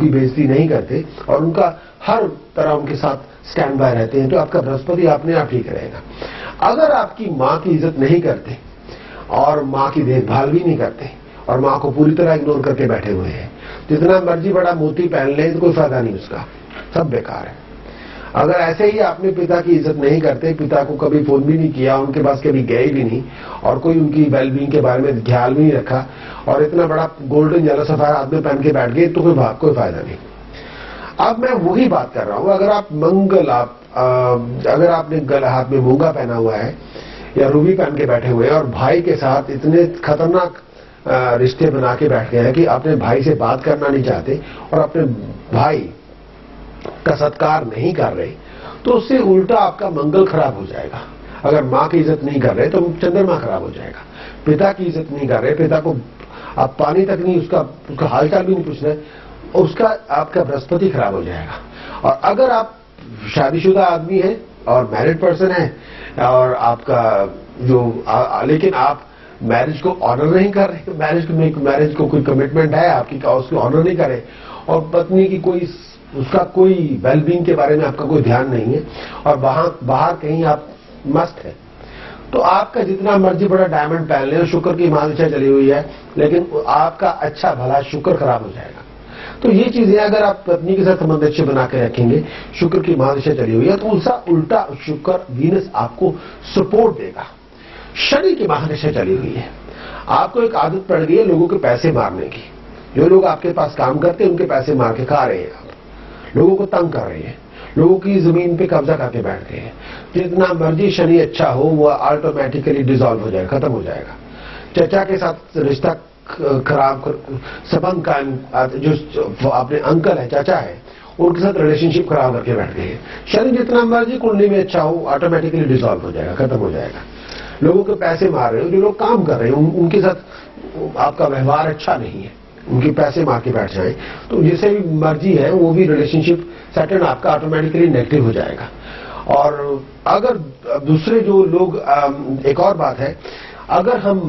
उनकी बेइज्जती नहीं करते और उनका हर तरह उनके साथ स्टैंड बाय रहते हैं, तो आपका बृहस्पति अपने आप ठीक रहेगा। अगर आपकी मां की इज्जत नहीं करते और मां की देखभाल भी नहीं करते और मां को पूरी तरह इग्नोर करके बैठे हुए हैं, जितना मर्जी बड़ा मोती पहन ले तो कोई फायदा नहीं उसका, सब बेकार है। अगर ऐसे ही आपने पिता की इज्जत नहीं करते, पिता को कभी फोन भी नहीं किया, उनके पास कभी गए भी नहीं और कोई उनकी वेलबींग के बारे में ख्याल भी नहीं रखा और इतना बड़ा गोल्डन येलो सफायर हाथ में पहन के बैठ गए, तो कोई फायदा नहीं। अब मैं वही बात कर रहा हूं, अगर आप अगर आपने हाथ में मूंगा पहना हुआ है या रूबी पहन के बैठे हुए हैं और भाई के साथ इतने खतरनाक रिश्ते बना के बैठ गए हैं कि अपने भाई से बात करना नहीं चाहते और अपने भाई का सत्कार नहीं कर रहे, तो उससे उल्टा आपका मंगल खराब हो जाएगा। अगर मां की इज्जत नहीं कर रहे तो चंद्रमा खराब हो जाएगा। पिता की इज्जत नहीं कर रहे, पिता को आप पानी तक नहीं, उसका हालचाल भी नहीं पूछ रहे, उसका आपका बृहस्पति खराब हो जाएगा। और अगर आप शादीशुदा आदमी है और मैरिड पर्सन है और आपका लेकिन आप मैरिज को ऑनर नहीं कर रहे, मैरिज को कोई कमिटमेंट है आपकी, उसको ऑनर नहीं करे और पत्नी की उसका कोई वेलबींग के बारे में आपका कोई ध्यान नहीं है और बाहर कहीं आप मस्त है, तो आपका जितना मर्जी बड़ा डायमंड पहन ले, शुक्र की महादशा चली हुई है, लेकिन आपका अच्छा भला शुक्र खराब हो जाएगा। तो ये चीजें अगर आप पत्नी के साथ संबंध अच्छे बना के रखेंगे, शुक्र की महादशा चली हुई है, तो उसका उल्टा शुक्र वीनस आपको सपोर्ट देगा। शनि की महादशा चली हुई है, आपको एक आदत पड़ गई है लोगों के पैसे मारने की। जो लोग आपके पास काम करते हैं उनके पैसे मार के खा रहे हैं, आप लोगों को तंग कर रहे हैं, लोगों की जमीन पे कब्जा करके बैठ गए हैं। जितना मर्जी शनि अच्छा हो वो ऑटोमेटिकली डिसॉल्व हो जाएगा, खत्म हो जाएगा। चचा के साथ रिश्ता खराब, संबंध का जो आपने अंकल है, चाचा है, उनके साथ रिलेशनशिप खराब करके बैठ गए हैं। शनि जितना मर्जी कुंडली में अच्छा हो ऑटोमेटिकली डिसॉल्व हो जाएगा, खत्म हो जाएगा। लोगों के पैसे मार रहे हो, जो लोग काम कर रहे हैं उनके साथ आपका व्यवहार अच्छा नहीं है, उनके पैसे मार के बैठ जाए, तो जिसे भी मर्जी है वो भी रिलेशनशिप सेटल आपका ऑटोमेटिकली नेगेटिव हो जाएगा। और अगर दूसरे जो लोग एक और बात है, अगर हम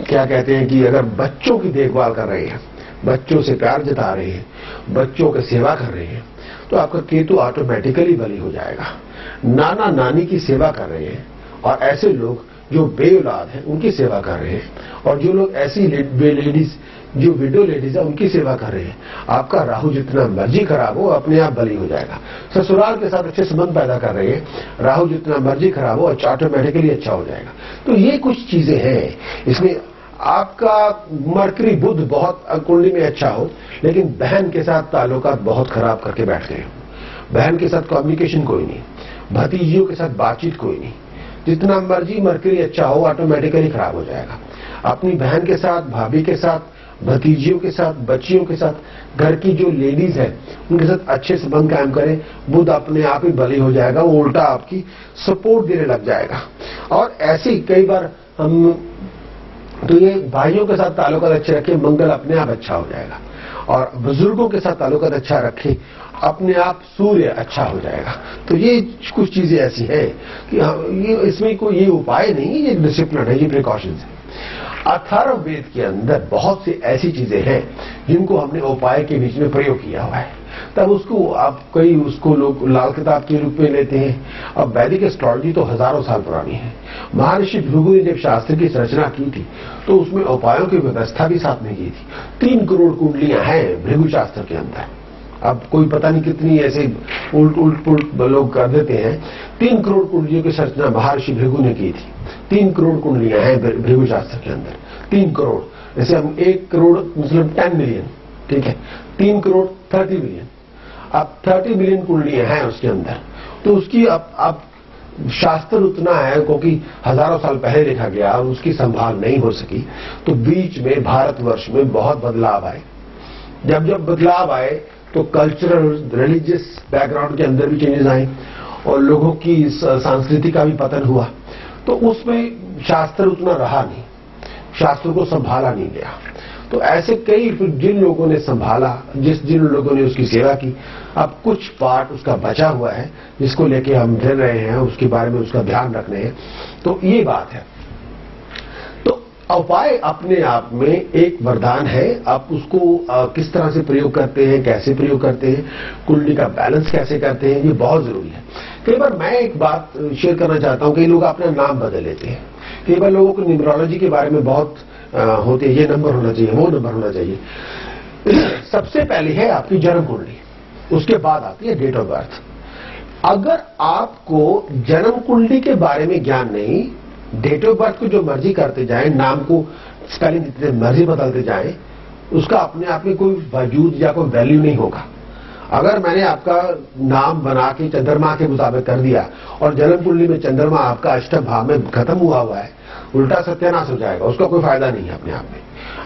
क्या कहते हैं कि अगर बच्चों की देखभाल कर रहे हैं, बच्चों से प्यार जता रहे हैं, बच्चों की सेवा कर रहे हैं, तो आपका केतु ऑटोमेटिकली बली हो जाएगा। नाना नानी की सेवा कर रहे हैं और ऐसे लोग जो बेऔलाद हैं उनकी सेवा कर रहे हैं, और जो लोग ऐसी लेडीज जो विडो लेडीज है उनकी सेवा कर रहे हैं, आपका राहु जितना मर्जी खराब हो अपने आप बली हो जाएगा। ससुराल के साथ अच्छे संबंध पैदा कर रहे हैं, राहु जितना मर्जी खराब हो ऑटोमेटिकली अच्छा हो जाएगा। तो ये कुछ चीजें हैं। इसमें आपका मरकरी बुध बहुत कुंडली में अच्छा हो, लेकिन बहन के साथ ताल्लुकात बहुत खराब करके बैठ गए हो, बहन के साथ कम्युनिकेशन कोई नहीं, भतीजियों के साथ बातचीत कोई नहीं, जितना मर्जी मरकरी अच्छा हो ऑटोमेटिकली खराब हो जाएगा। अपनी बहन के साथ, भाभी के साथ, भतीजियों के साथ, बच्चियों के साथ, घर की जो लेडीज है उनके साथ अच्छे संबंध कायम करें, बुध अपने आप ही बली हो जाएगा, वो उल्टा आपकी सपोर्ट देने लग जाएगा। और ऐसे ही कई बार हम तो ये भाइयों के साथ ताल्लुकात अच्छे रखें, मंगल अपने आप अच्छा हो जाएगा। और बुजुर्गों के साथ ताल्लुकात अच्छा रखें, अपने आप सूर्य अच्छा हो जाएगा। तो ये कुछ चीजें ऐसी हैं कि ये इसमें कोई ये उपाय नहीं, ये डिसिप्लिन है, ये प्रिकॉशंस है। अथर्व वेद के अंदर बहुत सी ऐसी चीजें हैं जिनको हमने उपाय के बीच में प्रयोग किया हुआ है, तब उसको आप उसको लोग लाल किताब के रूप में लेते हैं। अब वैदिक एस्ट्रोलॉजी तो हजारों साल पुरानी है। महर्षि भृगु ने जब शास्त्र की रचना की थी तो उसमें उपायों की व्यवस्था भी साथ में की थी। 3 करोड़ कुंडलियां हैं भृगु शास्त्र के अंदर। अब कोई पता नहीं कितनी ऐसे उल्ट लोग कर देते हैं। 3 करोड़ कुंडलियों की रचना महर्षि भृगु ने की थी। 3 करोड़ कुंडलियां हैं भृगु शास्त्र के अंदर। 3 करोड़, जैसे हम 1 करोड़ मतलब 10 मिलियन, ठीक है, 3 करोड़ 30 मिलियन, अब 30 मिलियन कुंडलियां हैं उसके अंदर। तो उसकी अब शास्त्र उतना है क्योंकि हजारों साल पहले लिखा गया और उसकी संभाल नहीं हो सकी, तो बीच में भारतवर्ष में बहुत बदलाव आए। जब बदलाव आए तो कल्चरल रिलीजियस बैकग्राउंड के अंदर भी चेंजेस आए और लोगों की संस्कृति का भी पतन हुआ। तो उसमें शास्त्र उतना रहा नहीं, शास्त्रों को संभाला नहीं गया। तो ऐसे कई जिन लोगों ने संभाला, जिन लोगों ने उसकी सेवा की, अब कुछ पार्ट उसका बचा हुआ है जिसको लेके हम ढल रहे हैं, उसके बारे में उसका ध्यान रखने हैं। तो ये बात है। तो उपाय अपने आप में एक वरदान है। आप उसको किस तरह से प्रयोग करते हैं, कैसे प्रयोग करते हैं, कुंडली का बैलेंस कैसे करते हैं, ये बहुत जरूरी है। कई बार मैं एक बात शेयर करना चाहता हूं कि लोग अपना नाम बदल लेते हैं। कई बार लोगों को न्यूमरोलॉजी के बारे में बहुत होते हैं, ये नंबर होना चाहिए, वो नंबर होना चाहिए। सबसे पहले है आपकी जन्म कुंडली, उसके बाद आती है डेट ऑफ बर्थ। अगर आपको जन्म कुंडली के बारे में ज्ञान नहीं, डेट ऑफ बर्थ को जो मर्जी करते जाएं, नाम को स्पेलिंग जितने मर्जी बदलते जाएं, उसका अपने आप में कोई वजूद या कोई वैल्यू नहीं होगा। अगर मैंने आपका नाम बना के चंद्रमा के मुताबिक कर दिया और जन्म कुंडली में चंद्रमा आपका अष्टम भाव में खत्म हुआ है, उल्टा सत्यानाश हो जाएगा, उसका कोई फायदा नहीं है अपने आप में।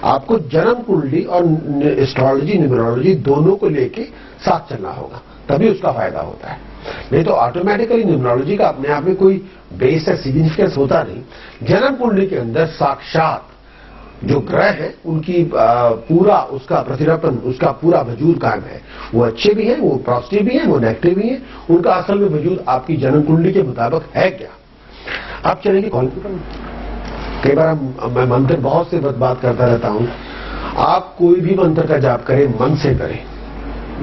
आपको जन्म कुंडली और एस्ट्रोलॉजी, न्यूमरोलॉजी दोनों को लेके साथ चलना होगा, तभी उसका फायदा होता है। नहीं तो ऑटोमेटिकली न्यूमरोलॉजी का अपने आप में कोई बेस या सिग्निफिकेंस होता नहीं। जन्म कुंडली के अंदर साक्षात जो ग्रह है उनकी पूरा उसका प्रतिरूपण, उसका पूरा वजूद कायम है। वो अच्छे भी हैं, वो पॉजिटिव भी हैं, वो नेगेटिव भी हैं। उनका असल में वजूद आपकी जन्म कुंडली के मुताबिक है क्या। आप चलेंगे कॉल पर। कई बार मैं मंत्र बहुत से बात करता रहता हूं। आप कोई भी मंत्र का जाप करें, मन से करें,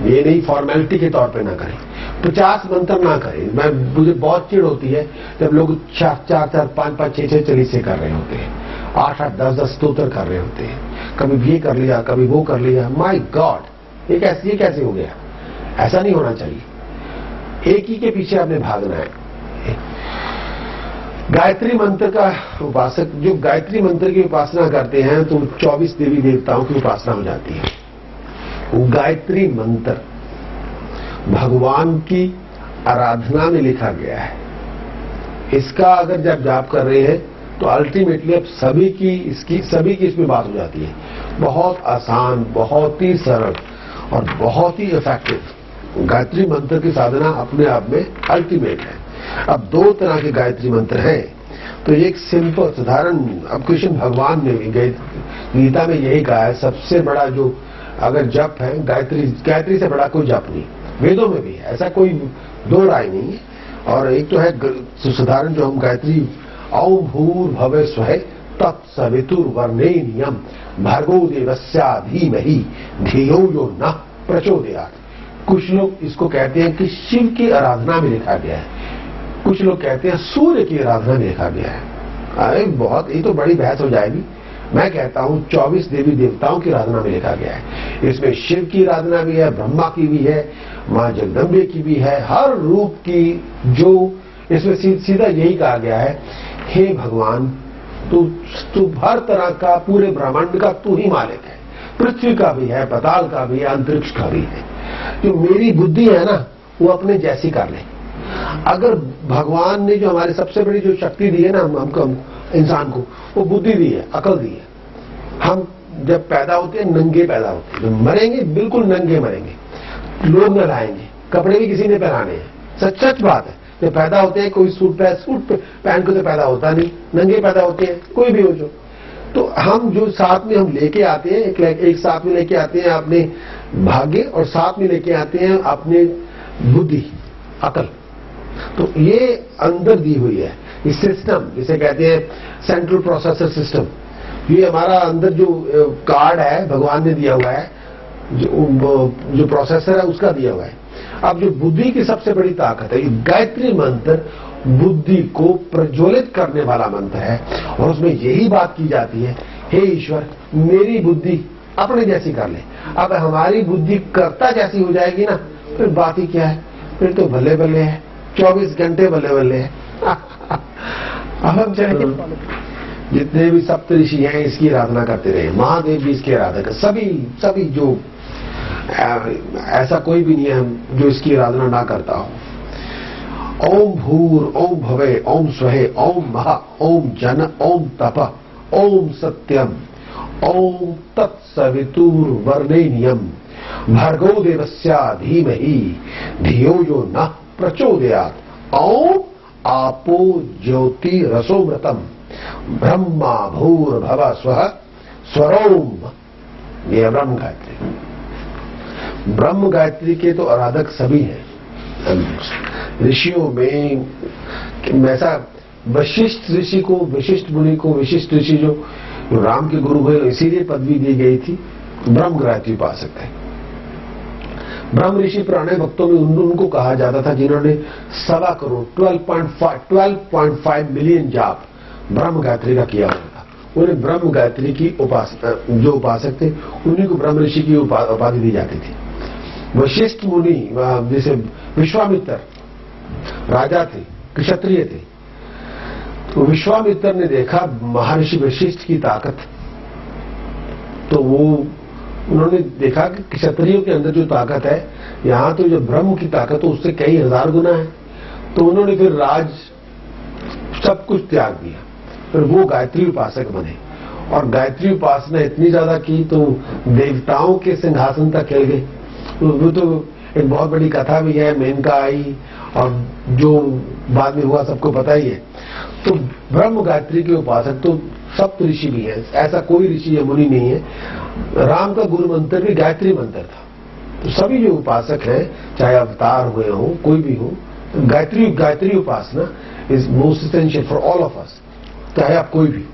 ये नहीं फॉर्मेलिटी के तौर पे ना करें। 50 मंत्र ना करें। मुझे बहुत चिढ़ होती है जब लोग 4, 5, 6 चलीसे कर रहे होते हैं, 8, 10 स्तोत्र कर रहे होते हैं, कभी ये कर लिया, कभी वो कर लिया। माय गॉड, ये कैसे हो गया। ऐसा नहीं होना चाहिए। एक ही के पीछे आपने भागना है। गायत्री मंत्र का उपासक जो गायत्री मंत्र की उपासना करते हैं तो 24 देवी देवताओं की उपासना हो जाती है। गायत्री मंत्र भगवान की आराधना में लिखा गया है। इसका अगर जब जाप कर रहे हैं तो अल्टीमेटली अब सभी की इसमें बात हो जाती है। बहुत आसान, बहुत ही सरल और बहुत ही इफेक्टिव गायत्री मंत्र की साधना अपने आप में अल्टीमेट है। अब 2 तरह के गायत्री मंत्र हैं। तो एक सिंपल साधारण, अब कृष्ण भगवान ने भी गीता में यही कहा है, सबसे बड़ा जो अगर जप है गायत्री से बड़ा कोई जप नहीं। वेदों में भी है, ऐसा कोई 2 राय नहीं है। और एक तो है साधारण जो हम गायत्री, ओम भूर्भुवः स्वः तत्सवितुर्वरेण्यं भर्गो देवस्य धीमहि धियो यो नः प्रचोदयात्। कुछ लोग इसको कहते हैं कि शिव की आराधना में लिखा गया है, कुछ लोग कहते हैं सूर्य की आराधना में लिखा गया है। अरे बहुत, ये तो बड़ी बहस हो जाएगी। मैं कहता हूं 24 देवी देवताओं की आराधना में लिखा गया है। इसमें शिव की आराधना भी है, ब्रह्मा की भी है, मां जगदम्बे की भी है, हर रूप की। जो इसमें सीधा यही कहा गया है, हे भगवान तू हर तरह का, पूरे ब्रह्मांड का तू ही मालिक है। पृथ्वी का भी है, पाताल का भी है, अंतरिक्ष का भी है। जो मेरी बुद्धि है ना, वो अपने जैसी कर ले। अगर भगवान ने जो हमारे सबसे बड़ी जो शक्ति दी है ना हमको, इंसान को, वो बुद्धि दी है, अकल दी है। हम जब पैदा होते हैं नंगे पैदा होते हैं, जब मरेंगे बिल्कुल नंगे मरेंगे, लोग न लाएंगे, कपड़े भी किसी ने पहनाने हैं। सच बात है। जब पैदा होते हैं कोई सूट पहन के तो पैदा होता नहीं, नंगे पैदा होते हैं, कोई भी हो जो। तो हम जो साथ में हम लेके आते हैं, एक साथ में लेके आते हैं अपने भाग्य, और साथ में लेके आते हैं अपने बुद्धि, अकल। तो ये अंदर दी हुई है, ये सिस्टम जिसे कहते हैं सेंट्रल प्रोसेसर सिस्टम। ये हमारा अंदर जो कार्ड है भगवान ने दिया हुआ है, जो प्रोसेसर है उसका दिया हुआ है। अब जो बुद्धि की सबसे बड़ी ताकत है, ये गायत्री मंत्र बुद्धि को प्रज्वलित करने वाला मंत्र है। और उसमें यही बात की जाती है, हे ईश्वर मेरी बुद्धि अपने जैसी कर ले। अब हमारी बुद्धि कर्ता जैसी हो जाएगी ना, फिर बात ही क्या है, फिर तो बल्ले बल्ले है, 24 घंटे बल्ले बल्ले है। अब हम चाहेंगे जितने भी सप्त ऋषि हैं इसकी आराधना करते रहे, महादेव भी इसकी आराधना कर, सभी जो ऐसा कोई भी नहीं है जो इसकी आराधना ना करता हो। ओम भूर ओम भवे ओम स्वहे ओम महा ओम जन ओम तप ओम सत्यम ओम तत्सवितुर्वरेण्यं भर्गो देवस्य धीमहि धियो यो नः प्रचोदयात्। ओम आपो ज्योति रसोमृतम ब्रह्मा भूर्भुवः स्वः स्वरोम। ये ब्रह्म गायत्री। ब्रह्म गायत्री के तो आराधक सभी हैं ऋषियों में। ऐसा वशिष्ठ ऋषि को, विशिष्ट मुनि को, विशिष्ट ऋषि जो जो राम के गुरु हुए इसीलिए पदवी दी गई थी, ब्रह्म गायत्री उपासक थे। ब्रह्म ऋषि पुराने वक्तों में उनको कहा जाता था जिन्होंने 1.25 करोड़ 12.5 मिलियन जाप ब्रह्म गायत्री का किया हुआ था। उन्हें ब्रह्म गायत्री की जो उपासक थे उन्हीं को ब्रह्म ऋषि की उपाधि दी जाती थी। वशिष्ठ मुनि जैसे विश्वामित्र राजा थे, क्षत्रिय थे, तो विश्वामित्र ने देखा महर्षि वशिष्ठ की ताकत, तो उन्होंने देखा कि क्षत्रियों के अंदर जो ताकत है, यहां तो जो ब्रह्म की ताकत है उससे कई हजार गुना है। तो उन्होंने फिर राज सब कुछ त्याग दिया, फिर वो गायत्री उपासक बने और गायत्री उपासना इतनी ज्यादा की तो देवताओं के सिंहासन तक खेल गए। वो तो एक बहुत बड़ी कथा भी है, मेनका आई और जो बाद में हुआ सबको पता ही है। तो ब्रह्म गायत्री के उपासक तो सप्त ऋषि भी है, ऐसा कोई ऋषि या मुनि नहीं है। राम का गुरु मंत्र भी गायत्री मंत्र था। तो सभी जो उपासक हैं, चाहे अवतार हुए हों, कोई भी हो, गायत्री उपासना is most essential for all of us, चाहे आप कोई भी।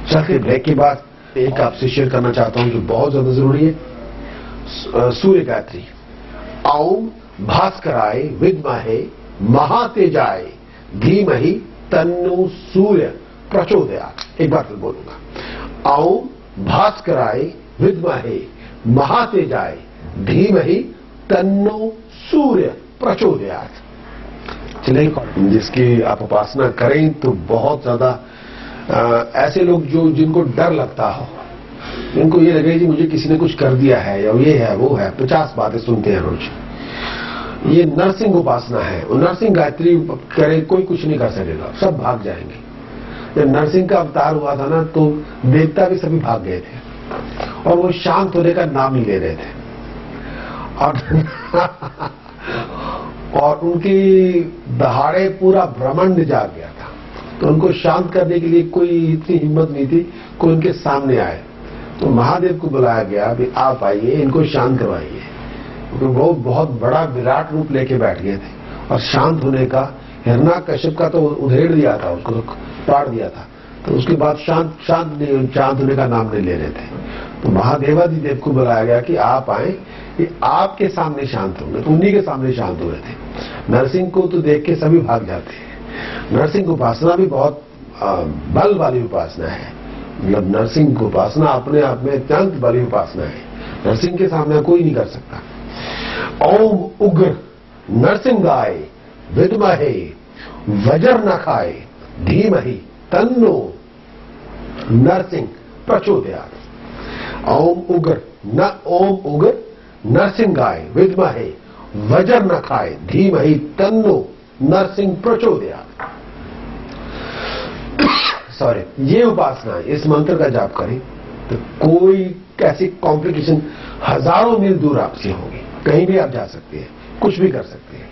चलिए ब्रेक के बाद एक आपसे शेयर करना चाहता हूं जो बहुत ज्यादा जरूरी है, सूर्य गायत्री। ओम भास्कराय विद्महे महातेजाय धीमहि तन्नो सूर्य प्रचोदयात्। एक बार फिर बोलूंगा, ओम भास्कराय विद्महे महातेजाय धीमहि तन्नो सूर्य प्रचोदयात्। चलिए, जिसकी आप उपासना करें तो बहुत ज्यादा ऐसे लोग जिनको डर लगता हो, इनको ये लगे कि मुझे किसी ने कुछ कर दिया है या ये है वो है, 50 बातें सुनते हैं रोज। ये नरसिंह उपासना है, और नरसिंह गायत्री करे कोई कुछ नहीं कर सकेगा, सब भाग जाएंगे। जब नरसिंह का अवतार हुआ था ना, तो देवता भी सभी भाग गए थे और वो शांत होने का नाम नहीं ले रहे थे। और उनकी दहाड़े पूरा ब्रह्मांड जाग गया था, तो उनको शांत करने के लिए कोई इतनी हिम्मत नहीं थी, कोई उनके सामने आए। तो महादेव को बुलाया गया, भी आप आइए, इनको शांत करवाइए, क्योंकि वो बहुत बड़ा विराट रूप लेके बैठ गए थे और शांत होने का हिरण्याकश्यप का तो उधेड़ दिया था, उसको तो पाड़ दिया था। तो उसके बाद शांत होने का नाम नहीं ले रहे थे। तो महादेवाधिदेव को बुलाया गया कि आप आए, कि आपके सामने शांत होंगे। तो उन्हीं के सामने शांत हो रहे थे। नरसिंह को तो देख के सभी भाग जाते हैं। नरसिंह उपासना भी बहुत बल वाली उपासना है, मतलब नरसिंह उपासना अपने आप में अत्यंत बली उपासना है। नरसिंह के सामने कोई नहीं कर सकता। ओम उग्र नरसिंहाय विद्महे वज्रनखाय धीमहि तन्नो नरसिंह प्रचोदयात्। ओम उग्र नरसिंहाय विद्महे वज्रनखाय धीमहि तन्नो नरसिंह प्रचोदयात्। सॉरी, ये उपासना, इस मंत्र का जाप करें तो कोई कैसी कॉम्प्लिकेशन हजारों मील दूर आपसे होगी, कहीं भी आप जा सकते हैं, कुछ भी कर सकते हैं।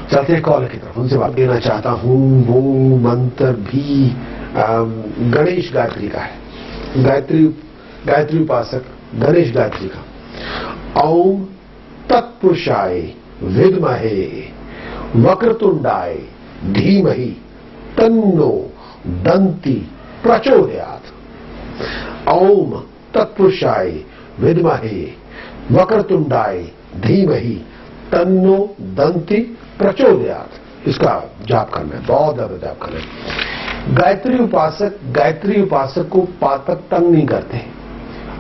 चलते हैं कॉल की तरफ, उनसे बात देना चाहता हूं। वो मंत्र भी गणेश गायत्री का है, गायत्री उपासक गणेश गायत्री का। ओम तत्पुरुषाय विद्महे वक्रतुंडाय धीमहि तन्नो दंती प्रचोदयात्। ओम तत्पुरुषाय विद्महे वक्रतुंडाय धीमहि तन्नो दंती प्रचोदयात्। इसका जाप करना है, बहुत ज्यादा जाप करना है। गायत्री उपासक को पातक तंग नहीं करते।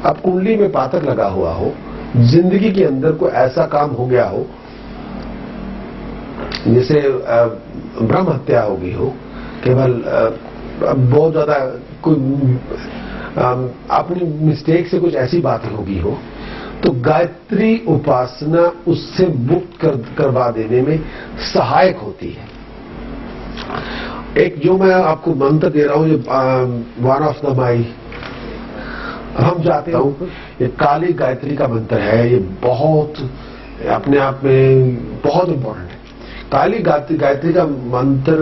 अब कुंडली में पातक लगा हुआ हो, जिंदगी के अंदर कोई ऐसा काम हो गया हो, जैसे ब्रह्म हत्या हो गई हो, केवल बहुत ज्यादा कोई अपनी मिस्टेक से कुछ ऐसी बातें होगी हो, तो गायत्री उपासना उससे मुक्त करवा देने में सहायक होती है। एक जो मैं आपको मंत्र दे रहा हूं, ये वन ऑफ द माई, हम चाहते हूं, ये काली गायत्री का मंत्र है। ये बहुत अपने आप में बहुत इंपॉर्टेंट है। काली गायत्री का मंत्र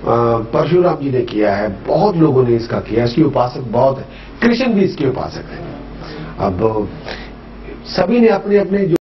परशुराम जी ने किया है, बहुत लोगों ने इसका किया, इसकी उपासक बहुत है, कृष्ण भी इसके उपासक है। अब सभी ने अपने अपने